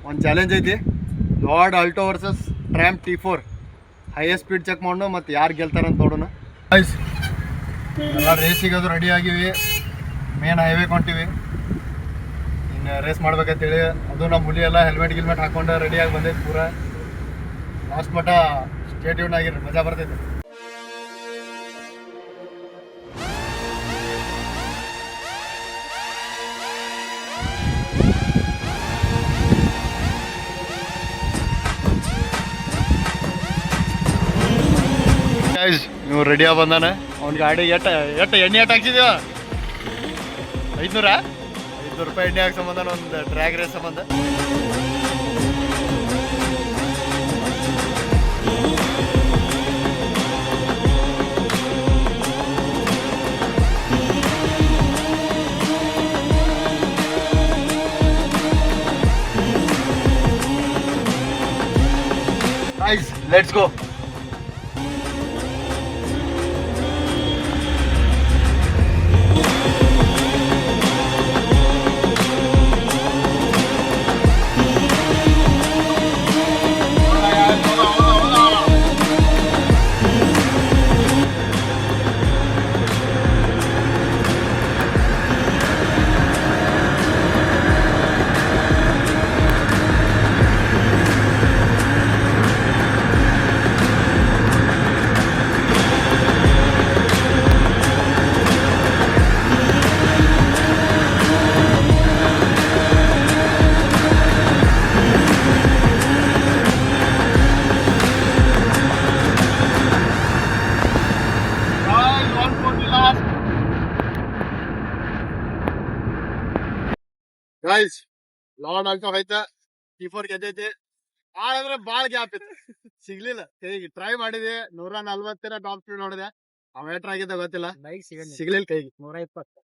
ಒಂದು ಚಾಲೆಂಜ್ ಐತಿ. Lord Alto versus Tramp T4 highest speed check ಮಾಡೋಣ ಮತ್ತು ಯಾರು ಗೆಲ್ತಾರಂತ ನೋಡೋಣ. ಎಲ್ಲ ರೇಸಿಗೆ ಅದು ರೆಡಿ ಆಗಿವಿ. ಮೇನ್ ಹೈವೇ ಕೊಂಟಿವಿ. ಇನ್ನು ರೇಸ್ ಮಾಡ್ಬೇಕಂತೇಳಿ ಅದು ನಮ್ಮ ಹುಲಿ ಎಲ್ಲ ಹೆಲ್ಮೆಟ್ ಹಾಕೊಂಡು ರೆಡಿಯಾಗಿ ಬಂದೈತಿ. ಪೂರ ಲಾಸ್ಟ್ ಮಟ್ಟ ಸ್ಟೇಟ್ ಯೂನ್ ಆಗಿರ್ರಿ, ಮಜಾ ಬರ್ತೈತಿ. ನೀವು ರೆಡಿಯಾಗಿ ಬಂದಾನೆ. ಅವ್ನ ಗಾಡಿ ಎಷ್ಟು ಎಣ್ಣೆ ಹಾಕ್ಸಿದೀವ? 500 ರೂಪಾಯಿ ಎಣ್ಣೆ ಹಾಕಿ ಸಂಬಂಧ ಒಂದು ಡ್ರ್ಯಾಗ್ ರೇಸ್ ಸಂಬಂಧ. Let's go. Guys, lord Alto ಐತೆ, T4 ಗೆದ್ದೈತಿ. ಭಾಳ ಅಂದ್ರೆ ಭಾಳ ಗ್ಯಾಪ್ ಇತ್ತು, ಸಿಗ್ಲಿಲ್ಲ. ಕೈಗೆ ಟ್ರೈ ಮಾಡಿದೆ, 140 ಟಾಪ್ ಸ್ಪೀಡ್ ನೋಡಿದೆ. ಅವ ಎಟ್ರ ಆಗಿದ್ದ ಗೊತ್ತಿಲ್ಲ, ಸಿಗ್ಲಿಲ್ಲ ಕೈಗೆ. 120